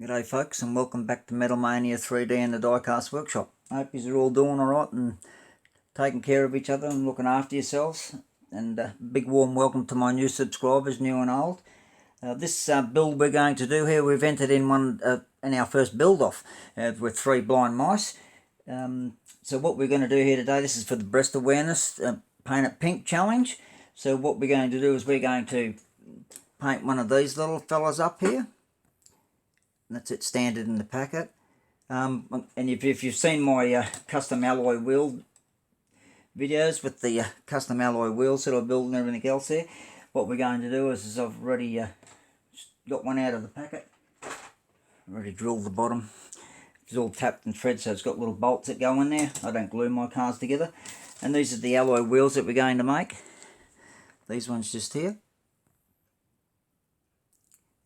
G'day folks, and welcome back to Metal Mania 3D in the Diecast Workshop. I hope you're all doing alright and taking care of each other and looking after yourselves. And a big warm welcome to my new subscribers, new and old. This build we're going to do here, we've entered in our first build off with 3 blind mice. So what we're going to do here today, this is for the breast awareness paint it pink challenge. So what we're going to do is we're going to paint one of these little fellas up here. That's it, standard in the packet. And if you've seen my custom alloy wheel videos with the custom alloy wheels that I built and everything else there, what we're going to do is I've already got one out of the packet. Already drilled the bottom. It's all tapped and thread, so it's got little bolts that go in there. I don't glue my cars together. And these are the alloy wheels that we're going to make. These ones just here.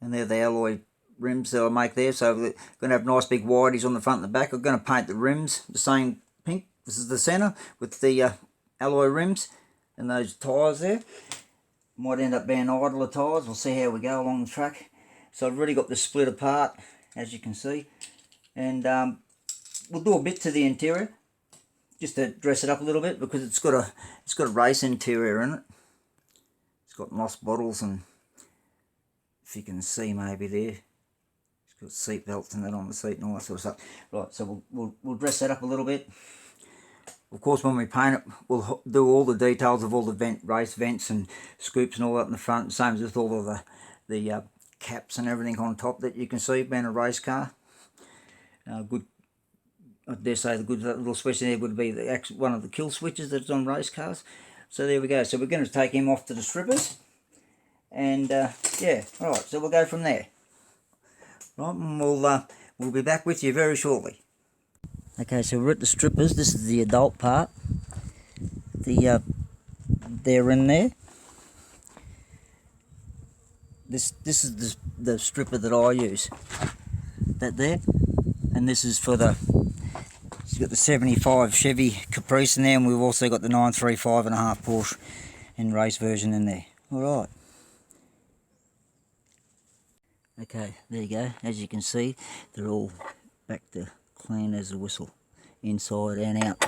And they're the alloy rims that I make there, so we're going to have nice big whiteys on the front and the back. I'm going to paint the rims the same pink. This is the center with the alloy rims and those tyres there. Might end up being Idler Tyres. We'll see how we go along the track. So I've already got this split apart, as you can see, and we'll do a bit to the interior just to dress it up a little bit, because it's got a race interior in it. It's got moss bottles, and if you can see maybe there, got seat belts and that on the seat and all that sort of stuff. Right, so we'll dress that up a little bit. Of course, when we paint it, we'll do all the details of all the race vents and scoops and all that in the front. Same as with all of the caps and everything on top that you can see being a race car. Good, I dare say the good little switch there would be one of the kill switches that's on race cars. So there we go. So we're going to take him off to the strippers, and yeah, all right. So we'll go from there. Right, and we'll be back with you very shortly. Okay, so we're at the strippers. This is the adult part. They're in there. This is the stripper that I use. That there, and this is for it's got the 75 Chevy Caprice in there, and we've also got the 934.5 Porsche in race version in there. All right. Okay, there you go. As you can see, they're all back to clean as a whistle, inside and out.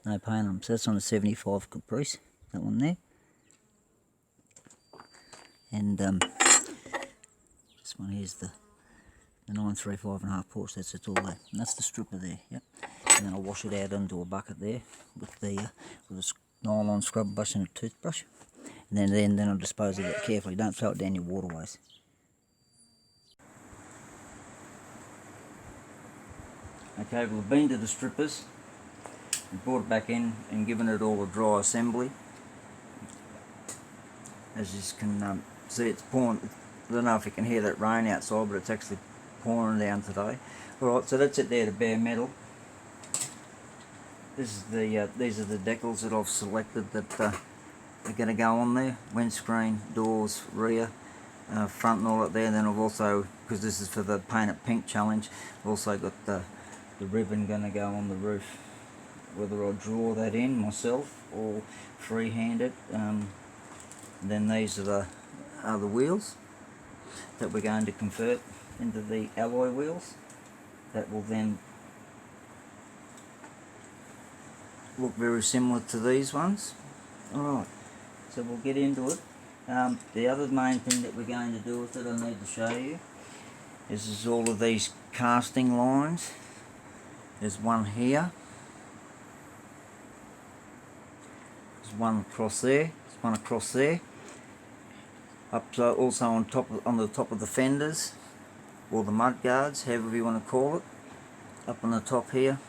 No paint on them. So that's on the 75 Caprice, that one there. And this one here's the 934.5 Porsche. That's it all there. And that's the stripper there. Yep. And then I'll wash it out into a bucket there with a nylon scrub brush and a toothbrush. And then I'll dispose of it carefully. Don't throw it down your waterways. Okay, we've been to the strippers, brought it back in and given it all a dry assembly. As you can see, it's pouring. I don't know if you can hear that rain outside, but it's actually pouring down today. Alright, so that's it there, the bare metal. These are the decals that I've selected that are going to go on there. Windscreen, doors, rear, front and all that there. And then I've also, because this is for the Paint It Pink challenge, I've also got the ribbon going to go on the roof, whether I draw that in myself or freehand it. Then these are the wheels that we're going to convert into the alloy wheels that will then look very similar to these ones. Alright, so we'll get into it. The other main thing that we're going to do with it, I need to show you, is all of these casting lines. There's one here, there's one across there, there's one across there, also on the top of the fenders, or the mud guards, however you want to call it, up on the top here.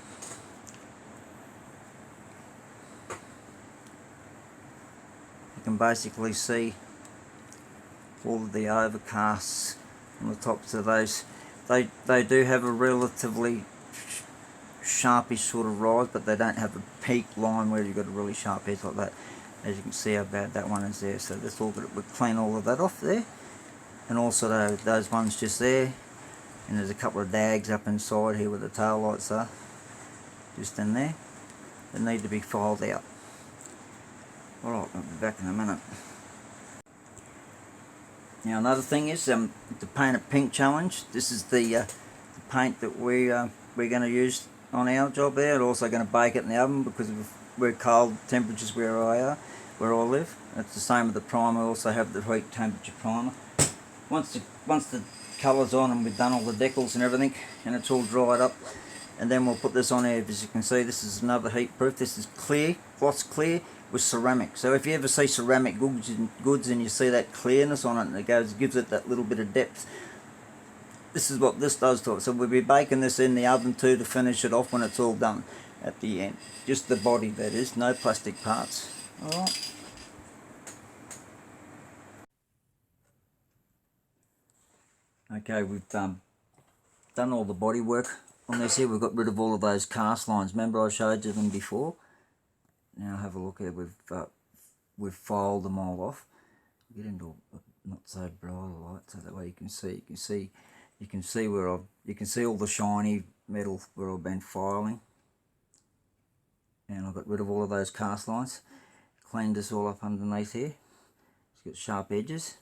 You can basically see all of the overcasts on the tops of those. They do have a relatively sharpish sort of rise, but they don't have a peak line where you've got a really sharp edge like that. As you can see how bad that one is there. So that's all good. We'll clean all of that off there, and also those ones just there. And there's a couple of dags up inside here where the tail lights are, just in there. They need to be filed out. Alright, I'll be back in a minute. Now another thing is the Paint It Pink challenge. This is the paint that we're going to use on our job there. We're also going to bake it in the oven because we're cold temperatures where I live. It's the same with the primer. I also have the heat temperature primer. Once the colour's on and we've done all the decals and everything and it's all dried up, and then we'll put this on here. As you can see, this is another heat proof. This is clear, gloss clear with ceramic. So if you ever see ceramic goods and you see that clearness on it and it gives it that little bit of depth, this is what this does to it. So we'll be baking this in the oven too to finish it off when it's all done at the end. Just the body, that is, no plastic parts. Alright. Okay, we've done all the body work on this here. We've got rid of all of those cast lines. Remember I showed you them before? Now have a look here. We've filed them all off. Get into a not so bright light so that way you can see where you can see all the shiny metal where I've been filing. And I've got rid of all of those cast lines. Cleaned this all up underneath here. It's got sharp edges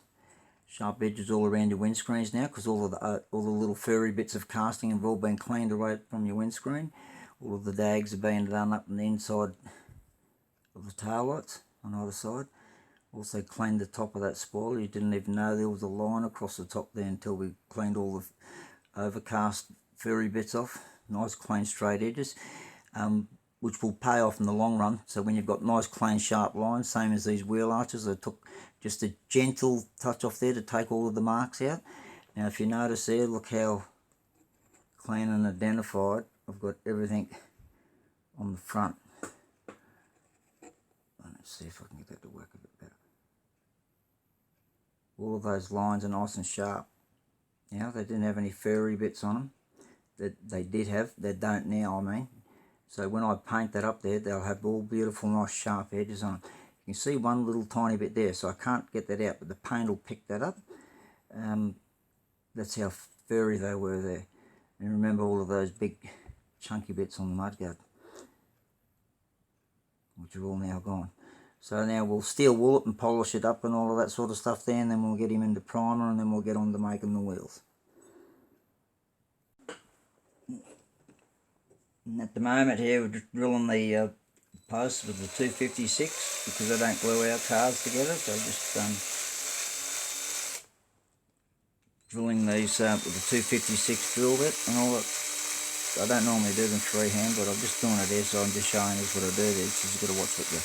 all around your windscreens now, because all the little furry bits of casting have all been cleaned away from your windscreen. All of the dags have been done up on the inside of the tail lights on either side. Also cleaned the top of that spoiler. You didn't even know there was a line across the top there until we cleaned all the overcast furry bits off. Nice clean straight edges, which will pay off in the long run. So when you've got nice clean sharp lines, same as these wheel arches, I took just a gentle touch off there to take all of the marks out. Now if you notice there, look how clean and identified I've got everything on the front. Let's see if I can get that to work a bit better. All of those lines are nice and sharp. Now they didn't have any furry bits on them. That they did have, they don't now, I mean. So when I paint that up there, they'll have all beautiful, nice, sharp edges on them. You can see one little tiny bit there, so I can't get that out, but the paint will pick that up. That's how furry they were there. And remember all of those big, chunky bits on the mudguard, which are all now gone. So now we'll steel wool it and polish it up and all of that sort of stuff there, and then we'll get him into primer, and then we'll get on to making the wheels. And at the moment here we're just drilling the posts with the 256 because they don't glue our cars together, so just drilling these with the 256 drill bit and all that. I don't normally do them freehand, but I'm just doing it here, so I'm just showing you what I do there. So you've got to watch what you...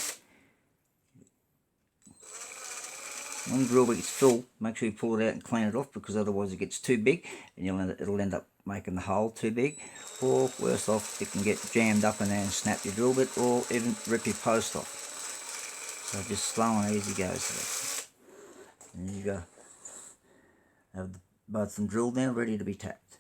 When the drill bit gets full, make sure you pull it out and clean it off, because otherwise it gets too big and it'll end up making the hole too big, or worse off, it can get jammed up in there and snap your drill bit, or even rip your post off. So just slow and easy goes. And you go. Have both of them drilled now, ready to be tapped.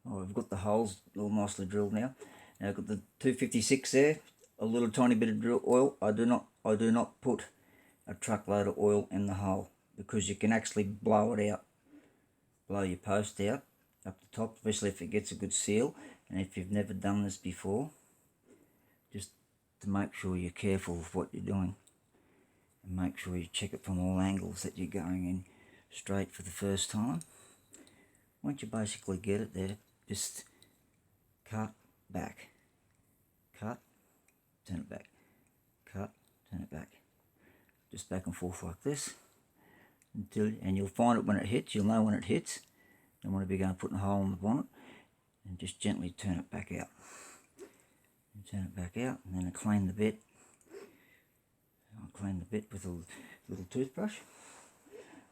Oh, I've got the holes all nicely drilled now. Now I've got the 256 there, a little tiny bit of drill oil. I do not put a truckload of oil in the hole, because you can actually blow it out, blow your post out up the top, especially if it gets a good seal. And if you've never done this before, just to make sure you're careful of what you're doing, and make sure you check it from all angles, that you're going in straight for the first time. Once you basically get it there, just cut, back, cut, turn it back, cut, turn it back, just back and forth like this, and you'll find it when it hits. You'll know when it hits. Then want to be going to put a hole in the bonnet, and just gently turn it back out, and turn it back out, and then clean the bit. I'll clean the bit with a little toothbrush.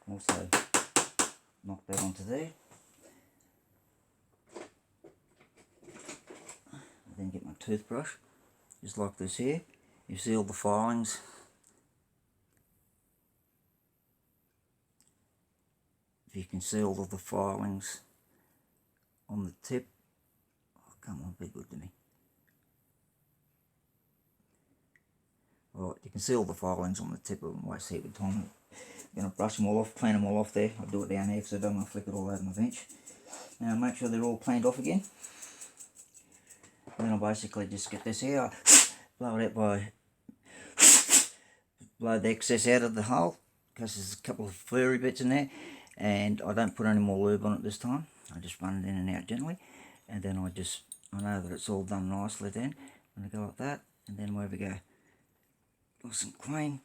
Also knock that onto there. And then get my toothbrush, just like this here. You see all the filings. If you can see all of the filings on the tip. Oh, come on, be good to me. Right, you can see all the filings on the tip of them. Waste heap of time. I'm going to brush them all off, clean them all off there. I'll do it down here because I don't want to flick it all over my bench. Now make sure they're all cleaned off again. And then I'll basically just get this here, blow it out by, blow the excess out of the hole, because there's a couple of furry bits in there, and I don't put any more lube on it this time. I just run it in and out gently, and then I know that it's all done nicely then. I'm going to go like that, and then where we go, nice and clean,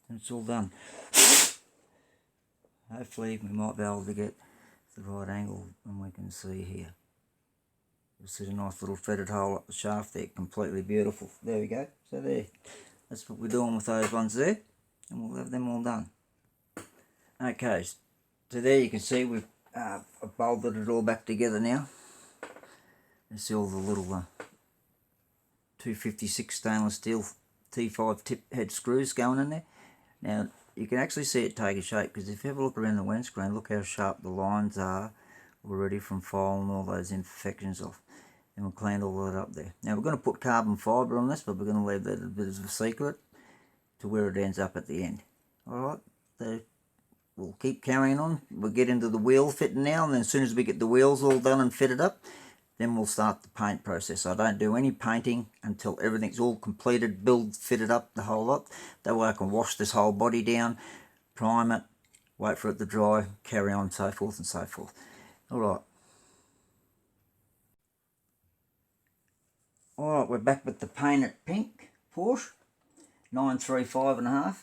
and it's all done. Hopefully we might be able to get the right angle, and we can see here. You'll see a nice little threaded hole up the shaft there, completely beautiful. There we go. So there, that's what we're doing with those ones there, and we'll have them all done. Okay, so there you can see we've bolted it all back together now. You see all the little 256 stainless steel T5 tip head screws going in there. Now you can actually see it take a shape, because if you have a look around the windscreen, look how sharp the lines are already from filing all those imperfections off. And we'll clean all that up there. Now we're going to put carbon fibre on this, but we're going to leave that a bit of a secret to where it ends up at the end. Alright, so we'll keep carrying on. We'll get into the wheel fitting now, and then as soon as we get the wheels all done and fitted up, then we'll start the paint process. I don't do any painting until everything's all completed, build, fitted up, the whole lot. That way I can wash this whole body down, prime it, wait for it to dry, carry on, so forth and so forth. Alright. Alright, we're back with the painted pink Porsche 935.5.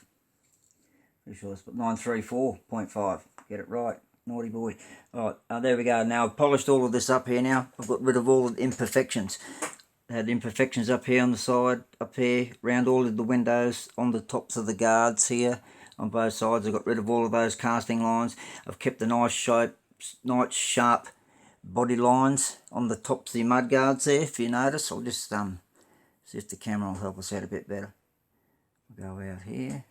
Pretty sure it's 934.5. Get it right. Naughty boy. Alright, there we go. Now I've polished all of this up here now. I've got rid of all the imperfections. I had imperfections up here on the side, up here, around all of the windows, on the tops of the guards here, on both sides. I've got rid of all of those casting lines. I've kept the nice shape, nice sharp body lines on the tops of the mud guards there, if you notice. I'll just see if the camera will help us out a bit better. We'll go out here.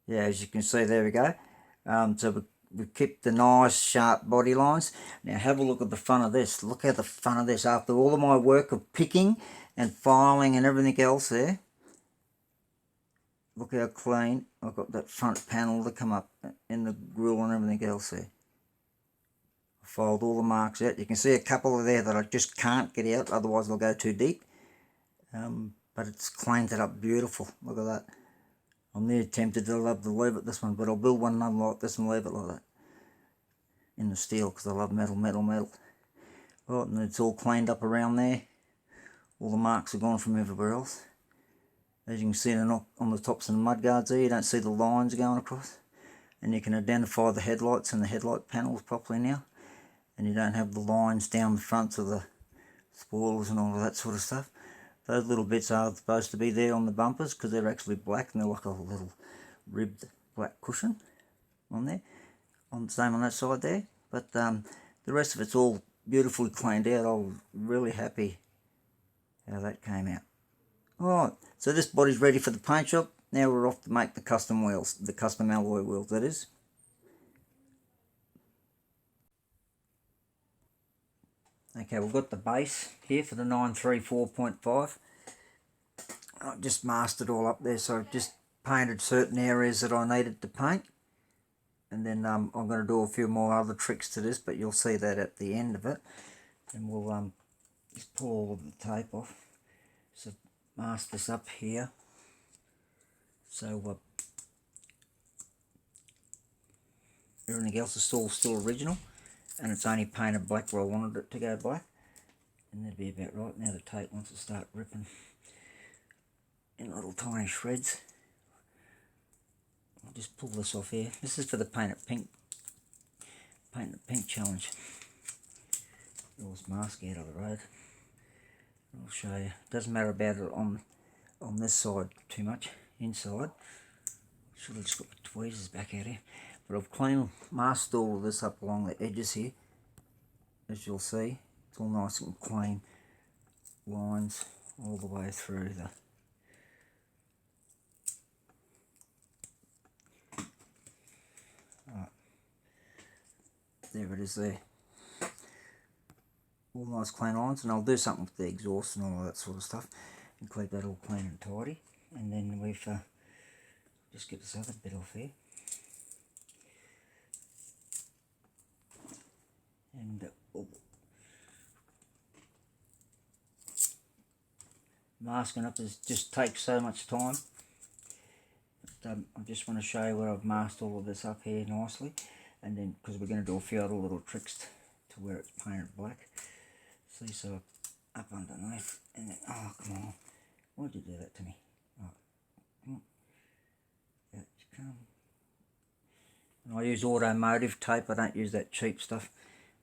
Yeah, as you can see, there we go. So we kept the nice sharp body lines. Now have a look at the front of this. Look at the front of this. After all of my work of picking and filing and everything else there, look how clean I've got that front panel to come up in the grille and everything else there. I filed all the marks out. You can see a couple of there that I just can't get out, otherwise they'll go too deep. But it's cleaned it up beautiful. Look at that. I'm near tempted to love to leave it this one, but I'll build one another like this and leave it like that. In the steel, because I love metal. Right, and it's all cleaned up around there. All the marks are gone from everywhere else. As you can see, they're not on the tops of the mud guards there. You don't see the lines going across. And you can identify the headlights and the headlight panels properly now. And you don't have the lines down the fronts of the spoilers and all of that sort of stuff. Those little bits are supposed to be there on the bumpers, because they're actually black and they're like a little ribbed black cushion on there. Same on that side there. But the rest of it's all beautifully cleaned out. I was really happy how that came out. Alright, so this body's ready for the paint shop. Now we're off to make the custom wheels, the custom alloy wheels that is. Okay, we've got the base here for the 934.5. I've just masked it all up there, so I've just painted certain areas that I needed to paint. And then I'm going to do a few more other tricks to this, but you'll see that at the end of it. And we'll just pull all of the tape off. So mask this up here. So everything else is still original. And it's only painted black where I wanted it to go black. And that'd be about right. Now the tape wants to start ripping in little tiny shreds. I'll just pull this off here. This is for the paint it pink challenge. Get all this mask out of the road. I'll show you. Doesn't matter about it on this side too much. Inside. Should have just got the tweezers back out here. But I've masked all of this up along the edges here. As you'll see, it's all nice and clean lines all the way through the there it is there. All nice clean lines, and I'll do something with the exhaust and all of that sort of stuff and keep that all clean and tidy. And then we've just get this other bit off here. And masking up just takes so much time. I just want to show you where I've masked all of this up here nicely, and then because we're going to do a few other little tricks to where it's painted black. See, so up underneath, and then, oh come on, why'd you do that to me? Oh, come on. Out you come. And I use automotive tape, I don't use that cheap stuff,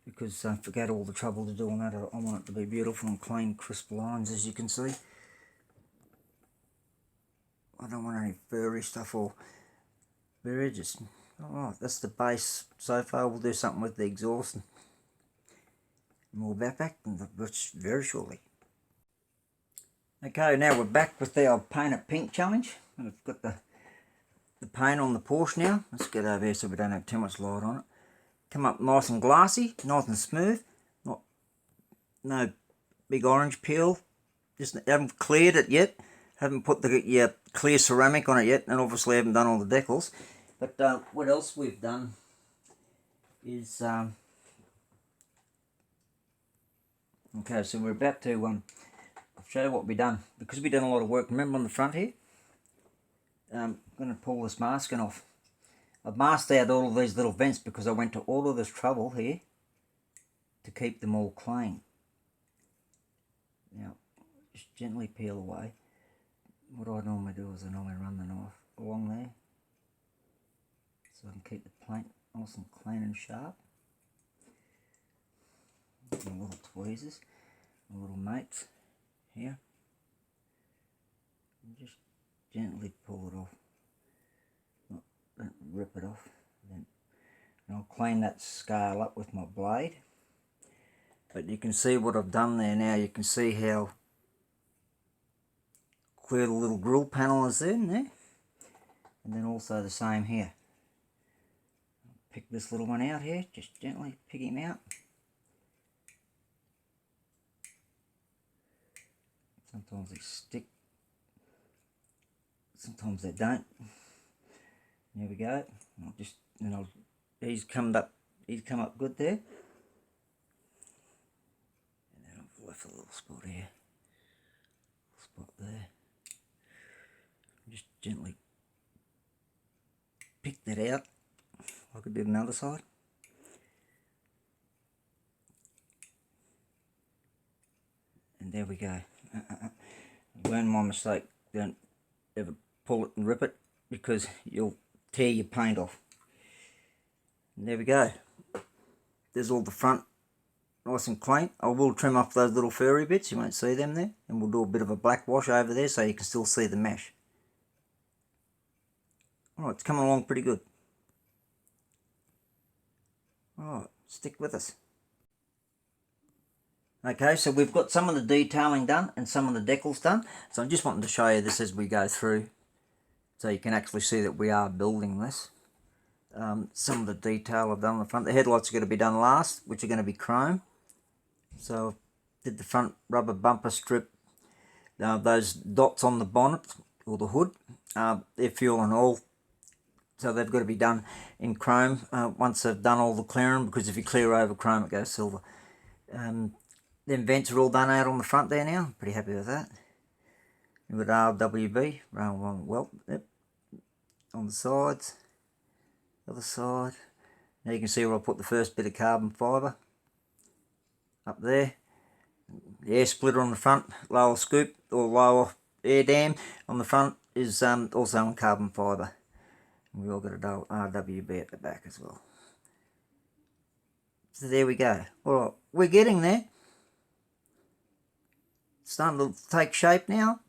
because I forget all the trouble to doing that. I want it to be beautiful and clean, crisp lines, as you can see. I don't want any furry stuff or very just. Alright, that's the base so far. We'll do something with the exhaust and more back very shortly. Okay, now we're back with our paint it pink challenge. I've got the paint on the Porsche now. Let's get over here so we don't have too much light on it. Come up nice and glassy, nice and smooth. No big orange peel. Just haven't cleared it yet. Haven't put the clear ceramic on it yet, and obviously haven't done all the decals. But what else we've done is okay. So we're about to show you what we've done, because we've done a lot of work. Remember on the front here, I'm going to pull this masking off. I've masked out all of these little vents because I went to all of this trouble here to keep them all clean. Now, just gently peel away. What I normally do is I normally run the knife along there so I can keep the paint nice and clean and sharp. My little tweezers, my little mates here. And just gently pull it off. Don't rip it off. And I'll clean that scale up with my blade. But you can see what I've done there now. You can see how clear the little grill panel is in there, and then also the same here. Pick this little one out here, just gently pick him out. Sometimes they stick, sometimes they don't. There we go. He's come up good there. And then I've left a little spot here, spot there. Just gently pick that out like I did on the other side. And there we go. Learn my mistake. Don't ever pull it and rip it, because you'll tear your paint off. And there we go. There's all the front nice and clean. I will trim off those little furry bits, you won't see them there. And we'll do a bit of a black wash over there so you can still see the mesh. Alright, it's coming along pretty good. Alright, stick with us. Okay, so we've got some of the detailing done and some of the decals done. So I'm just wanting to show you this as we go through, so you can actually see that we are building this. Some of the detail I've done on the front. The headlights are going to be done last, which are going to be chrome. So did the front rubber bumper strip. Those dots on the bonnet or the hood, they're fuel and oil. So they've got to be done in chrome once they've done all the clearing, because if you clear over chrome it goes silver. Them vents are all done out on the front there now. Pretty happy with that. We've got RWB, RAUH WELT, yep, on the sides. Other side. Now you can see where I put the first bit of carbon fibre up there. The air splitter on the front, lower scoop or lower air dam on the front is also on carbon fibre. We've all got a RWB at the back as well. So there we go. Alright, we're getting there. It's starting to take shape now.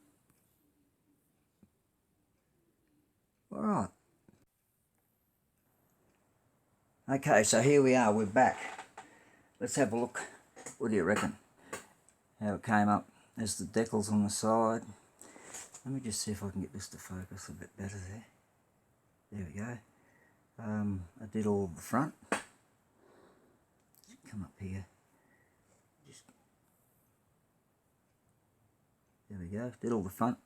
Alright. Okay, so here we are, we're back. Let's have a look. What do you reckon? How it came up. There's the decals on the side. Let me just see if I can get this to focus a bit better there. There we go. I did all the front. Come up here. There we go. Did all the front.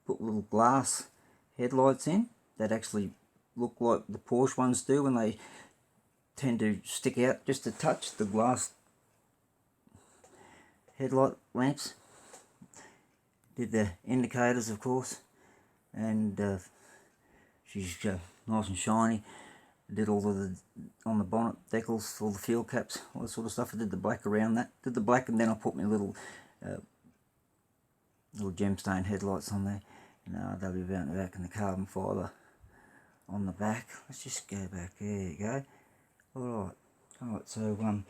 Put little glass headlights in that actually look like the Porsche ones do when they tend to stick out just a touch, the glass headlight lamps. Did the indicators, of course, and She's nice and shiny. I did all of the, on the bonnet, decals, all the fuel caps, all that sort of stuff. I did the black around that. Did the black, and then I put my little gemstone headlights on there. And RW out the back, and the carbon fibre on the back. Let's just go back. There you go. Alright, so and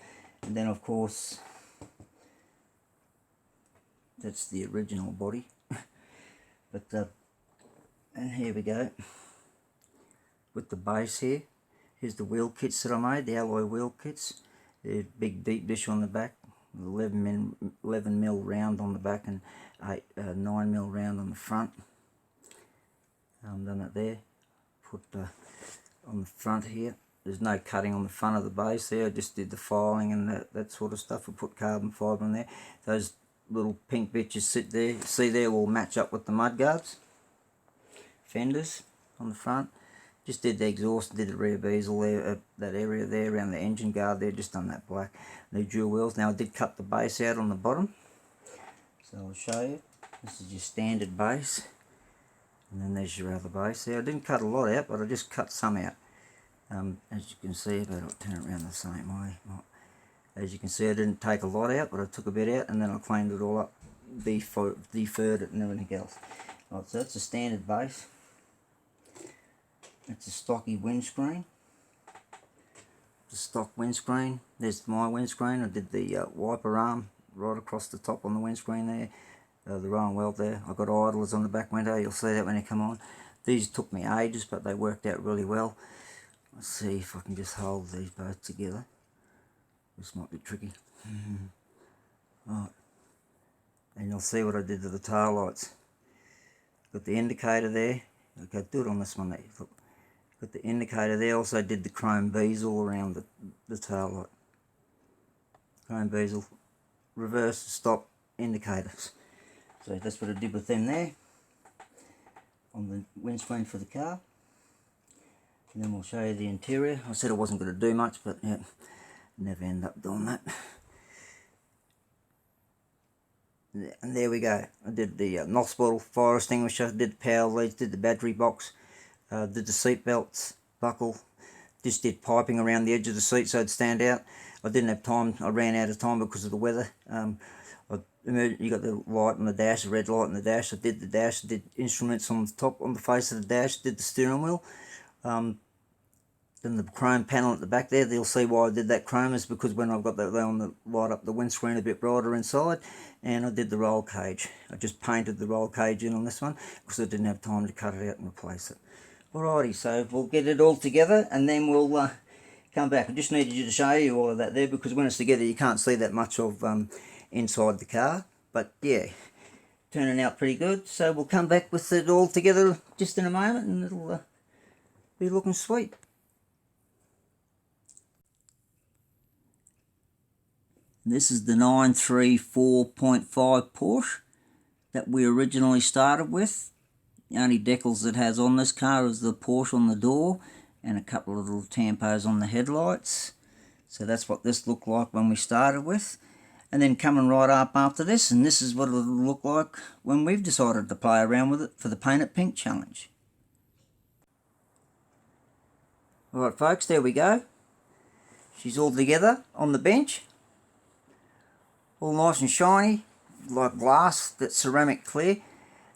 then of course that's the original body. But and here we go with the base here. Here's the wheel kits that I made, the alloy wheel kits. They're big deep dish on the back, 11 mil round on the back, and 9 mil round on the front. Done it there. Put on the front here. There's no cutting on the front of the base there. I just did the filing and that sort of stuff. I put carbon fibre on there. Those little pink bitches sit there. See there, will match up with the mudguards. Fenders on the front. Just did the exhaust, did the rear bezel there, that area there around the engine guard there. Just done that black. The dual wheels. Now I did cut the base out on the bottom. So I'll show you. This is your standard base. And then there's your other base there. I didn't cut a lot out, but I just cut some out. As you can see, but I'll turn it around the same way. As you can see, I didn't take a lot out, but I took a bit out, and then I cleaned it all up, deferred it and everything else. Right, so that's a standard base. That's a stocky windscreen. The stock windscreen. There's my windscreen. I did the wiper arm right across the top on the windscreen there. The RAUH welt there. I've got idlers on the back window. You'll see that when they come on. These took me ages, but they worked out really well. Let's see if I can just hold these both together. This might be tricky. Right. And you'll see what I did to the tail lights. Got the indicator there. Okay, do it on this one there. Look. Got the indicator there. Also did the chrome bezel around the tail light. Chrome bezel. Reverse, stop, indicators. So that's what I did with them there. On the windscreen for the car. And then we'll show you the interior. I said I wasn't going to do much, but yeah, never end up doing that. And there we go. I did the NOx bottle fire extinguisher, did the power leads, did the battery box, did the seat belts, buckle, just did piping around the edge of the seat so it'd stand out. I didn't have time, I ran out of time because of the weather. You got the light on the dash, the red light on the dash. I did the dash, did instruments on the top, on the face of the dash, did the steering wheel. Then the chrome panel at the back there, you'll see why I did that chrome is because when I've got that on the light up the windscreen a bit brighter inside. And I did the roll cage. I just painted the roll cage in on this one because I didn't have time to cut it out and replace it. Alrighty, so we'll get it all together and then we'll come back. I just needed you to show you all of that there because when it's together you can't see that much of inside the car. But yeah, turning out pretty good. So we'll come back with it all together just in a moment and it'll be looking sweet. This is the 934.5 Porsche that we originally started with. The only decals it has on this car is the Porsche on the door and a couple of little tampos on the headlights. So that's what this looked like when we started with. And then coming right up after this, and this is what it'll look like when we've decided to play around with it for the Paint It Pink challenge. Alright folks, there we go. She's all together on the bench. All nice and shiny, like glass, that's ceramic clear.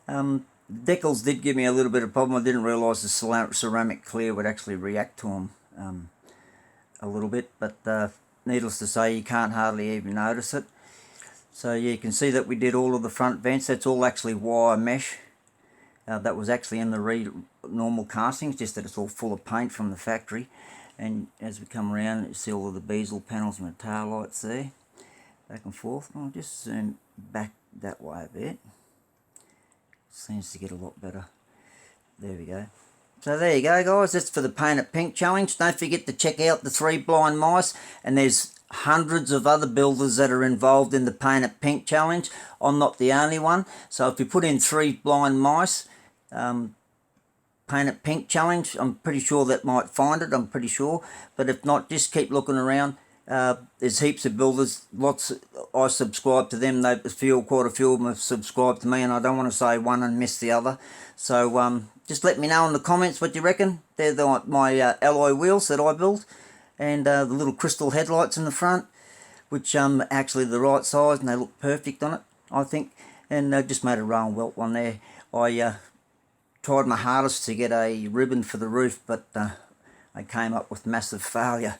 Decals did give me a little bit of problem. I didn't realise the ceramic clear would actually react to them a little bit, but needless to say, you can't hardly even notice it. So yeah, you can see that we did all of the front vents. That's all actually wire mesh. That was actually in the normal castings, just that it's all full of paint from the factory. And as we come around, you see all of the bezel panels and the tail lights there. Back and forth. I'll just zoom back that way a bit. Seems to get a lot better. There we go. So there you go guys, that's for the Paint It Pink challenge. Don't forget to check out the 3 Blind Mice, and there's hundreds of other builders that are involved in the Paint It Pink challenge. I'm not the only one. So if you put in 3 Blind Mice, Paint It Pink challenge, I'm pretty sure that might find it, I'm pretty sure. But if not, just keep looking around. There's heaps of builders, lots. I subscribe to them. Quite a few of them have subscribed to me, and I don't want to say one and miss the other. So just let me know in the comments what you reckon. They're my alloy wheels that I built, and the little crystal headlights in the front, which actually the right size, and they look perfect on it, I think. And I just made a RAUH welt one there. I tried my hardest to get a ribbon for the roof, but I came up with massive failure.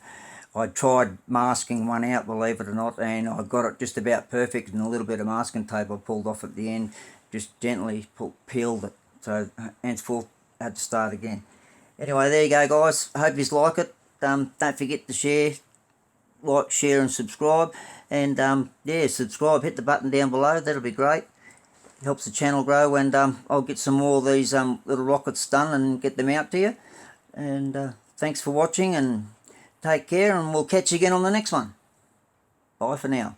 I tried masking one out, believe it or not, and I got it just about perfect, and a little bit of masking tape I pulled off at the end, just gently peeled it. So henceforth I had to start again. Anyway, there you go, guys. I hope you like it. Don't forget to share, like, share and subscribe. And yeah, subscribe, hit the button down below, that'll be great. It helps the channel grow, and I'll get some more of these little rockets done and get them out to you. And thanks for watching, and take care, and we'll catch you again on the next one. Bye for now.